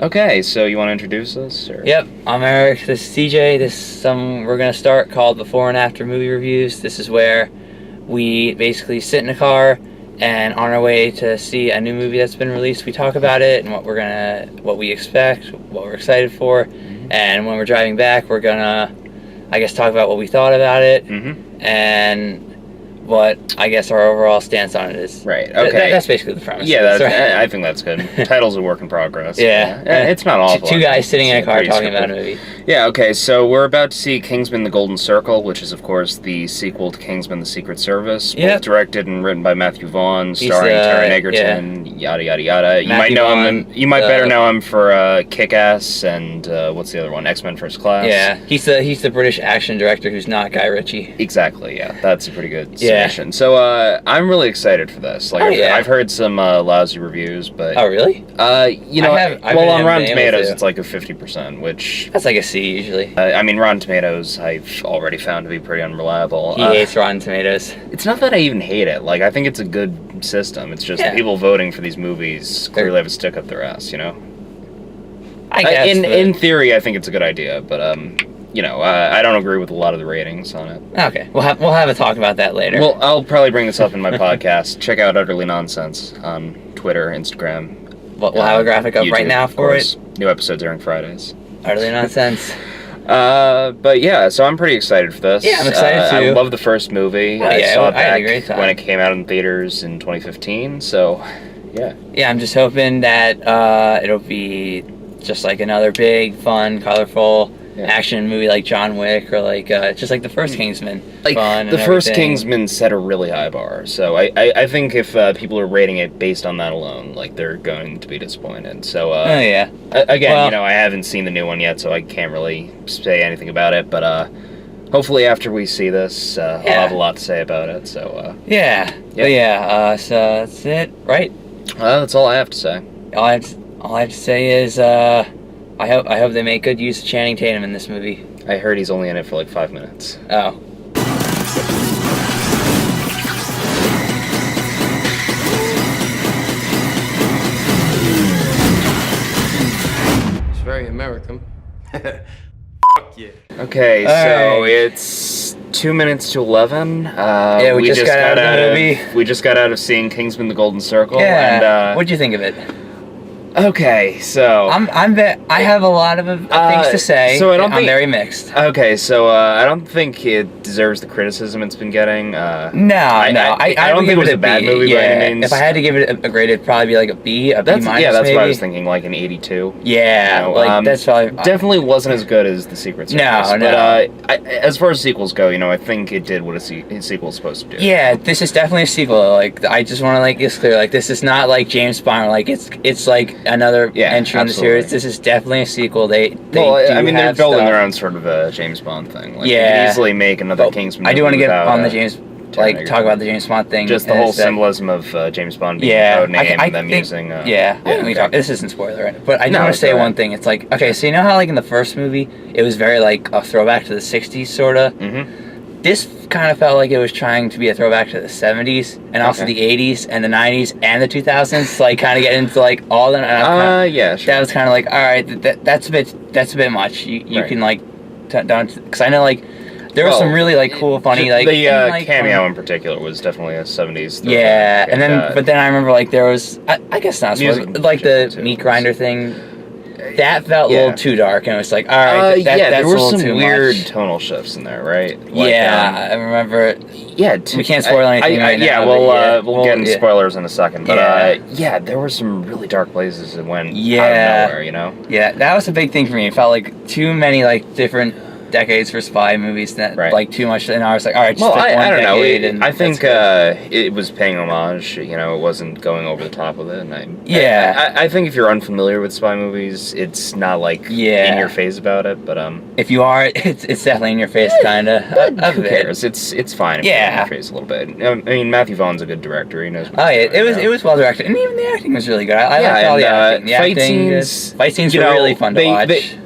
Okay, so you want to introduce us? Or? Yep, I'm Eric. This is TJ. We're gonna start called Before and After Movie Reviews. This is where we basically sit in a car and on our way to see a new movie that's been released, we talk about it and what we expect, what we're excited for, and when we're driving back, we're gonna, I guess, talk about what we thought about it and what I guess our overall stance on it is. Right. Okay. That's basically the premise. Yeah, right. I think that's good. Title's a work in progress. Yeah. It's not awful. Two guys sitting in a car talking about a movie. Yeah, okay, so we're about to see Kingsman: The Golden Circle, which is, of course, the sequel to Kingsman: The Secret Service. Both directed and written by Matthew Vaughn, starring Taron Egerton, yada, yada, yada. You might know him. You might better know him for Kick-Ass and what's the other one? X-Men First Class. Yeah, he's the British action director who's not Guy Ritchie. Exactly, yeah. That's a pretty good summation. So I'm really excited for this. I've heard some lousy reviews, but... Oh, really? On Rotten Tomatoes, it's like a 50%, which... That's like a C, usually. Rotten Tomatoes, I've already found to be pretty unreliable. He hates Rotten Tomatoes. It's not that I even hate it. I think it's a good system. It's just people voting for these movies clearly have a stick up their ass, you know? I guess. In theory, I think it's a good idea, but, I don't agree with a lot of the ratings on it. Okay, we'll have a talk about that later. Well, I'll probably bring this up in my podcast. Check out Utterly Nonsense on Twitter, Instagram. We'll have a graphic up YouTube, right now for it. New episodes airing Fridays. Utterly Nonsense. But yeah, so I'm pretty excited for this. Yeah, I'm excited too. I love the first movie. Oh, I saw it I had a back great time when it came out in theaters in 2015. So, yeah. Yeah, I'm just hoping that it'll be just like another big, fun, colorful action movie like John Wick or just like the first Kingsman. Fun the first Kingsman set a really high bar, so I think if people are rating it based on that alone, they're going to be disappointed. So again, I haven't seen the new one yet, so I can't really say anything about it. But hopefully, after we see this, I'll have a lot to say about it. So so that's it, right? That's all I have to say. All I have to say is I hope they make good use of Channing Tatum in this movie. I heard he's only in it for 5 minutes. Oh. It's very American. Fuck yeah. Okay, so it's 2 minutes to 11. We just got out of the movie. We just got out of seeing Kingsman: The Golden Circle. Yeah. What'd you think of it? Okay, so I have a lot of things to say. So I'm very mixed. Okay, so I don't think it deserves the criticism it's been getting. I don't think it was a bad movie by any means. If I had to give it a grade, it'd probably be like a B, a B minus. Yeah, that's maybe. what I was thinking, like an 82. Yeah, that's probably definitely wasn't as good as The Secret Service. No. But as far as sequels go, I think it did what a sequel's supposed to do. Yeah, this is definitely a sequel. I just want to get this clear. This is not like James Bond. It's like another entry in the series. This is definitely a sequel. They're building their own sort of a James Bond thing. You can easily make another Kingsman. I do want to get on the James, talk about the James Bond thing. Just the whole symbolism of James Bond being a code name and them using. This isn't spoiler, but I do want to say one thing. It's okay, so you know how in the first movie it was very a throwback to the '60s sorta. Mm-hmm. This kind of felt like it was trying to be a throwback to the 70s and also the 80s and the 90s and the 2000s, kind of get into all the. Sure. That was kind of all right. That's a bit much. You can down because I know there was some really cool, funny the cameo in particular was definitely a 70s. Yeah, and then but then I remember there was I guess not the meat grinder thing. That felt a little too dark, and it was all right. That's there were some weird much. Tonal shifts in there, right? I remember. Yeah, we can't spoil anything right now. Yeah, we'll get into spoilers in a second, but there were some really dark places that went out of nowhere, Yeah, that was a big thing for me. It felt like too many different decades for spy movies that too much, and I was all right, just pick one decade. I think it was paying homage. It wasn't going over the top with it. And I think if you're unfamiliar with spy movies, it's not in your face about it. But if you are, it's definitely in your face, kind of. Who cares? It's fine if it's in your face a little bit. I mean, Matthew Vaughn's a good director. He knows. It was well directed, and even the acting was really good. I liked all the acting. The fight scenes were really fun to watch.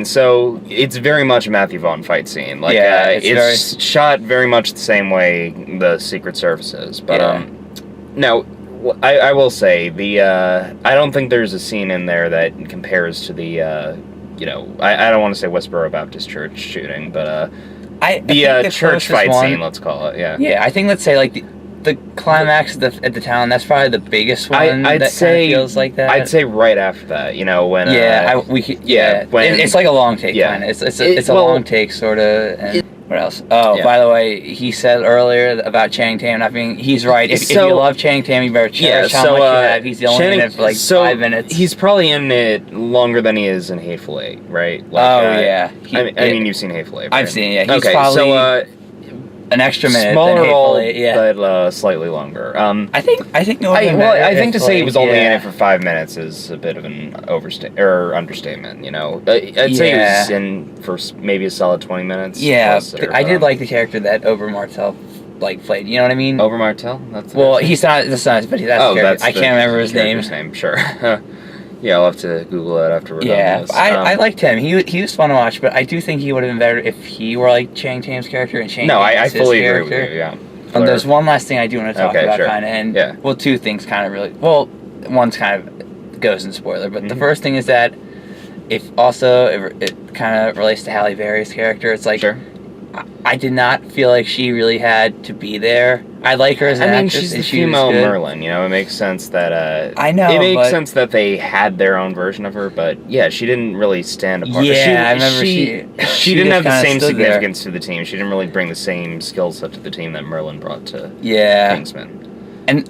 So it's very much a Matthew Vaughn fight scene. It's shot very much the same way the Secret Service is. But now, I will say I don't think there's a scene in there that compares to the I don't want to say Westboro Baptist Church shooting, but the church fight scene, let's call it. Yeah, I think let's say like the climax at the town, that's probably the biggest one. I'd that say feels like that. I'd say right after that, when when it's like a long take kind of. It's a long take sort of. What else? Oh, by the way, he said earlier about Channing Tatum not being. He's right. If you love Channing Tatum, you better cherish how much you have. He's only in it for like 5 minutes. He's probably in it longer than he is in Hateful Eight, right? Yeah. I mean, you've seen Hateful Eight, right? I've seen it. Yeah. He's probably an extra minute. Smaller role, but slightly longer. I think. I think to say he was only in it for 5 minutes is a bit of an understatement. I'd say he was in for maybe a solid 20 minutes. Yeah, I did like the character that Ober Martell played. You know what I mean? Ober Martell. He's not the son, but that's the character. I can't remember his name. Sure. Yeah, I'll have to Google it after we're done with this. I liked him. He was fun to watch, but I do think he would have been better if he were like Channing Tatum's character and Channing Tatum I fully his agree with you, yeah. And there's one last thing I do want to talk about, kind of, and well, 2 things kind of really. Well, one's kind of goes in spoiler, but the first thing is that it kind of relates to Halle Berry's character. It's like I did not feel like she really had to be there. I like her as an actress. She's the female Merlin. It makes sense that. I know. It makes sense that they had their own version of her, but she didn't really stand apart. Yeah, I remember she didn't have the same significance to the team. She didn't really bring the same skill set to the team that Merlin brought to Kingsman. And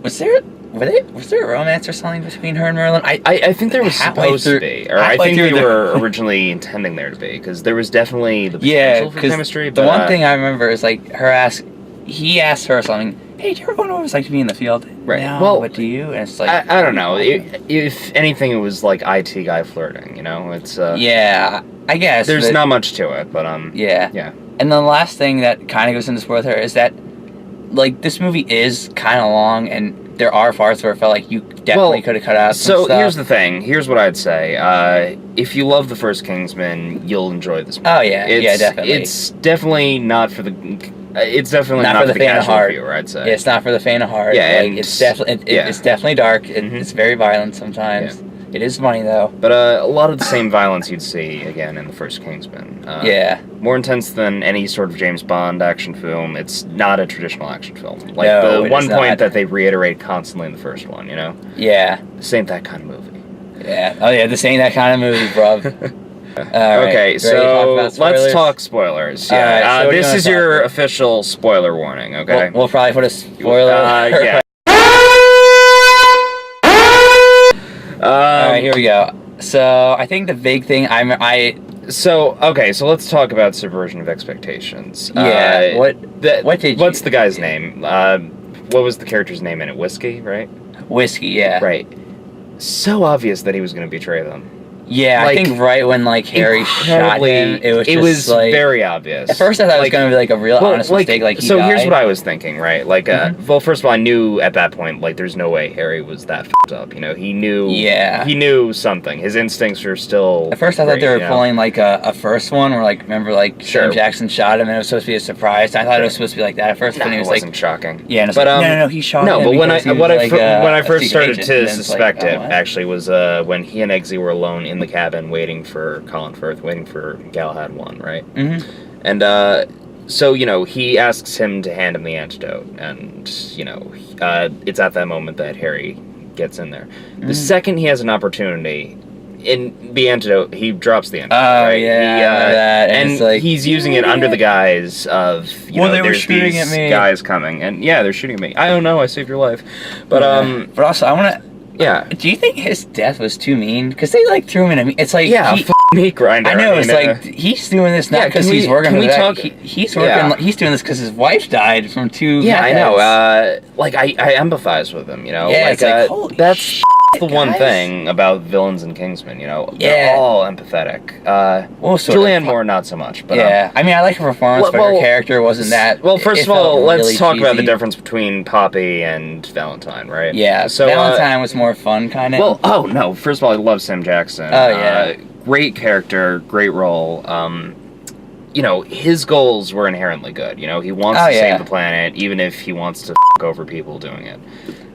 was there a romance or something between her and Merlin? I think there was supposed to be, or I think they were originally intending there to be, because there was definitely the potential for chemistry. The one thing I remember is like he asked her something. Hey, do you ever wonder what it was like to be in the field? Right. No, well, what do you? And it's like I don't know. If anything, it was like IT guy flirting. It's yeah, I guess there's not much to it, but yeah. And the last thing that kind of goes into spoiler here is that like this movie is kind of long and. There are parts where it felt like you definitely could have cut out some stuff. Here's the thing. Here's what I'd say. If you love the first Kingsman, you'll enjoy this movie. Oh, yeah. Definitely. It's definitely not for the... It's definitely not for the casual viewer, I'd say. It's not for the faint of heart. Yeah, it's definitely dark. It's very violent sometimes. Yeah. It is funny, though. But a lot of the same violence you'd see, again, in the first Kingsman. More intense than any sort of James Bond action film. It's not a traditional action film. Like, the one point that they reiterate constantly in the first one, Yeah. This ain't that kind of movie. Yeah. Oh, yeah, this ain't that kind of movie, bruv. Okay, so let's talk spoilers. Yeah. So this is your official spoiler warning, okay? We'll probably put a spoiler. Yeah. All right, here we go. So I think the big thing So let's talk about subversion of expectations. Yeah. What's the guy's name? What was the character's name in it? Whiskey, right? Whiskey, yeah. Right. So obvious that he was going to betray them. Yeah, I think right when Harry shot him, it was very obvious. At first, I thought it was going to be a real honest mistake. He so died. Here's what I was thinking, right? Well, first of all, I knew at that point, there's no way Harry was that f***ed up. He knew. Yeah. He knew something. His instincts were still. At first, I thought they were pulling a first one where remember Sam Jackson shot him and it was supposed to be a surprise. I thought it was supposed to be like that at first. No, but it wasn't shocking. Yeah, but no, he shot him. No, but when I first started to suspect it, actually, was when he and Eggsy were alone in the cabin waiting for Colin Firth, waiting for Galahad 1, right? Mm-hmm. And so he asks him to hand him the antidote, and it's at that moment that Harry gets in there. Mm-hmm. The second he has an opportunity in the antidote, he drops the antidote. Oh, right? Yeah, and he's using it under the guise of they were shooting at me. Guys coming, and they're shooting at me. I don't know, I saved your life, but But also, I want to. Yeah. Do you think his death was too mean? Because they threw him in a. It's like meat grinder. I know. He's doing this not because he's working. Can we talk? He's working. He's doing this because his wife died from 2. Yeah, I know. I empathize with him. Yeah, it's holy that's the one thing about villains in Kingsman. They're all empathetic. Julianne Moore not so much. But I mean, I like her performance, but her character wasn't that. Well, first of all, let's talk about the difference between Poppy and Valentine, right? Yeah. So Valentine was more fun, kind of. Well, oh no. First of all, I love Sam Jackson. Oh yeah. Great character, great role. His goals were inherently good. He wants to save the planet, even if he wants to f*** over people doing it.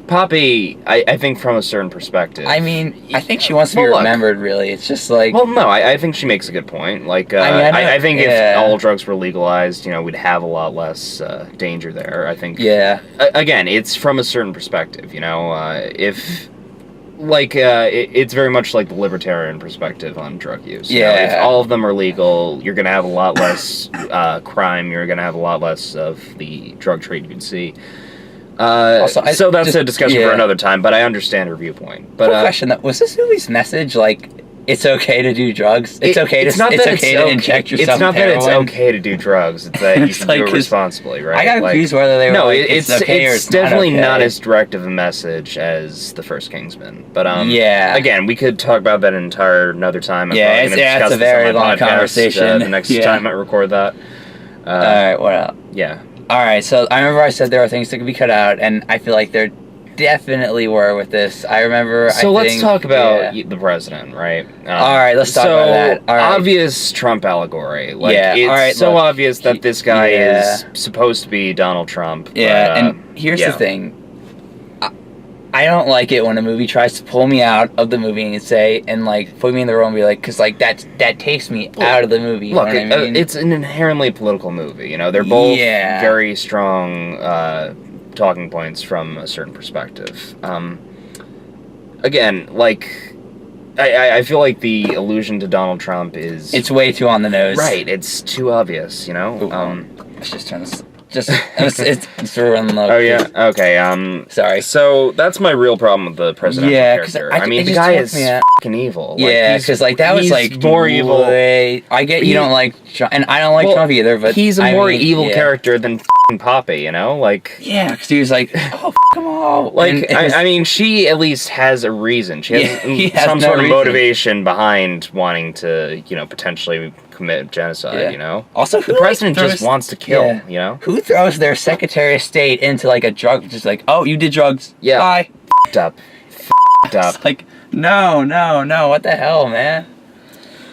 Poppy, I think from a certain perspective. I mean, I think she wants to be Well, look. remembered, really. It's just like... Well, no, I think she makes a good point. Like, I think if all drugs were legalized, we'd have a lot less danger there. I think. Yeah. Again, it's from a certain perspective. If it's very much like the libertarian perspective on drug use. If all of them are legal, you're gonna have a lot less crime. You're gonna have a lot less of the drug trade you can see. So that's a discussion for another time, but I understand her viewpoint. But quick question: was this movie's message like it's okay to do drugs? It's okay to inject yourself. It's not that it's okay to do drugs. It's that you should do it responsibly, right? I got confused whether they were it's okay or it's definitely not not as direct of a message as the first Kingsman. But yeah. Again, we could talk about that another time. It's a very long conversation. The next time I record that. All right, what else? Yeah. All right, so I remember I said there are things that could be cut out, and I feel like there definitely were with this. I remember. So let's talk about the president, right? All right, let's talk about that. All right. Obvious Trump allegory. It's obvious that this guy is supposed to be Donald Trump. Yeah, and here's the thing. I don't like it when a movie tries to pull me out of the movie and put me in the role and be like, because that takes me out of the movie. Look, you know what I mean? It's an inherently political movie. They're both very strong talking points from a certain perspective. Again, I feel like the allusion to Donald Trump is... It's way too on the nose. Right, it's too obvious, Let's just turn this... it's running low. Oh, yeah? Okay, sorry. So, that's my real problem with the presidential character. The guy is fucking evil. Because, that was, more evil. I get you don't like Trump, and I don't like Trump either, but... He's a more evil character than fucking Poppy, Yeah, because he was like, oh, come on. She at least has a reason. She has some sort of motivation behind wanting to, potentially commit genocide, Also, the president just wants to kill, Who throws their Secretary of State into, a drug, just oh, you did drugs, bye. F***ed up. It's no, what the hell, man?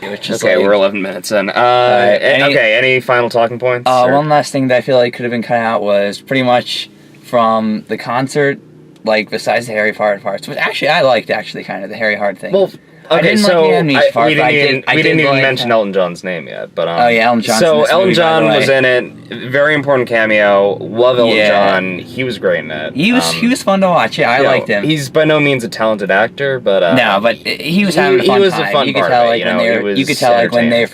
Okay, we're 11 minutes in. Any final talking points? One last thing that I feel like could have been cut out was pretty much from the concert, besides the Harry Hard parts, which actually I liked, kind of the Harry Hard thing. Well, I didn't like the amnesia part, we didn't even mention Elton John's name yet, but Elton John. So Elton John was in it. Very important cameo. Love Elton John. He was great in it. He was fun to watch. Yeah, I liked him. He's by no means a talented actor, but no, but he was having a fun time. He was a fun part. You could tell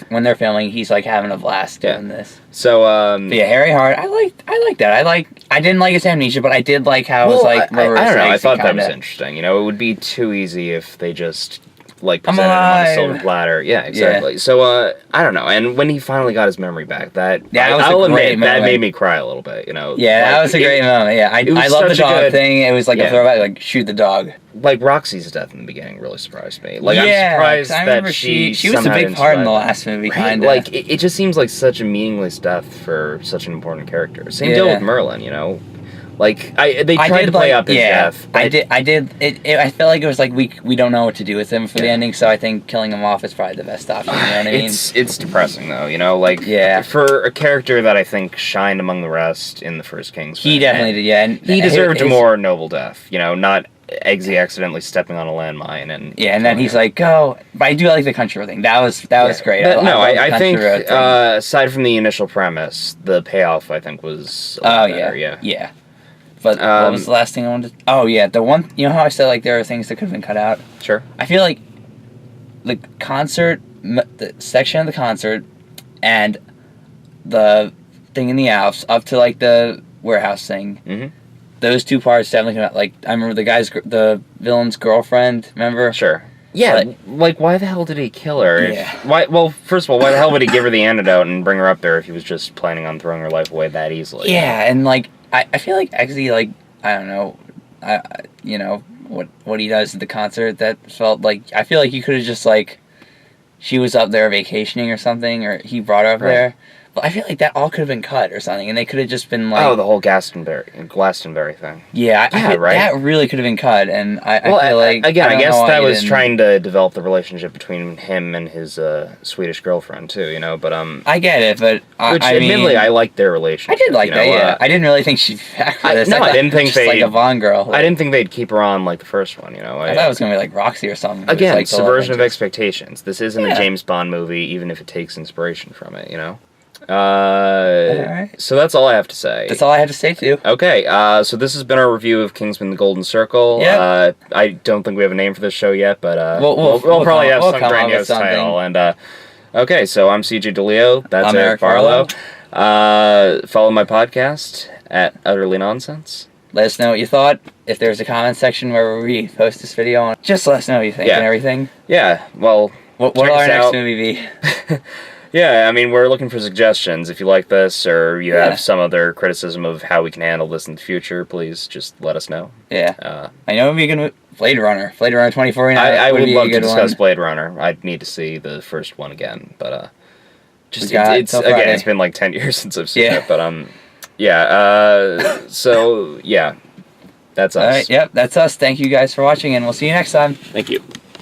when they're filming, he's having a blast doing this. So but yeah, Harry Hard. I liked that. I didn't like his amnesia, but I did like how it was I don't know. I thought that was interesting. It would be too easy if they just presented him on a silver platter. Yeah, exactly. Yeah. So, I don't know. And when he finally got his memory back, I'll admit, that made me cry a little bit, Yeah, that was a great moment. Yeah, I love the dog thing. It was a throwback, shoot the dog. Roxy's death in the beginning really surprised me. I'm surprised that she was a big part in the last movie, kind of. It just seems like such a meaningless death for such an important character. Same deal with Merlin, They tried to play up his death. I felt like it was we don't know what to do with him for the ending, so I think killing him off is probably the best option. You know what I mean? It's depressing though, for a character that I think shined among the rest in the first Kingsman. He definitely did, yeah. And he deserved a more noble death, not Eggsy accidentally stepping on a landmine and then he's go. But I do like the country road thing. That was great. I think aside from the initial premise, the payoff I think was a lot better. Yeah. But what was the last thing I wanted to... Oh, yeah, the one... You know how I said, there are things that could have been cut out? Sure. I feel like the concert... The section of the concert and the thing in the Alps up to, the warehouse thing. Mm-hmm. Those two parts definitely came out. I remember the villain's girlfriend, remember? Sure. Yeah, why the hell did he kill her? Yeah. Well, first of all, why the hell would he give her the antidote and bring her up there if he was just planning on throwing her life away that easily? Yeah, and, I feel like Eggsy, I don't know, what he does at the concert, that felt I feel like he could have just, she was up there vacationing or something, or he brought her up there. Well, I feel like that all could have been cut or something, and they could have just been like... Oh, the whole Glastonbury thing. Yeah, right. That really could have been cut, and I feel like... I guess that was didn't... trying to develop the relationship between him and his Swedish girlfriend, too, you know, but... I get it, but admittedly, I liked their relationship. I did like that, yeah. I didn't really think she'd be back for this. I didn't think they'd... like a Vaughn girl. I didn't think they'd keep her on like the first one, you know. I thought it was going to be like Roxy or something. Again, like subversion of expectations. This isn't a James Bond movie, even if it takes inspiration from it, you know. So that's all I have to say. That's all I have to say too. Okay, so this has been our review of Kingsman: The Golden Circle. Yep. I don't think we have a name for this show yet, but we'll probably have some grandiose title. And okay, so I'm CJ DeLeo. That's Eric Barlow. Follow my podcast at Utterly Nonsense. Let us know what you thought. If there's a comment section where we post this video on, just let us know what you think and everything. Yeah, well, what will our next movie be? Yeah, I mean, we're looking for suggestions. If you like this or you have some other criticism of how we can handle this in the future, please just let us know. Yeah. I know it would be a good Blade Runner 2049. I would love to discuss Blade Runner. I'd need to see the first one again, but it's been like 10 years since I've seen it, but so yeah, that's us. All right, yep, that's us. Thank you guys for watching, and we'll see you next time. Thank you.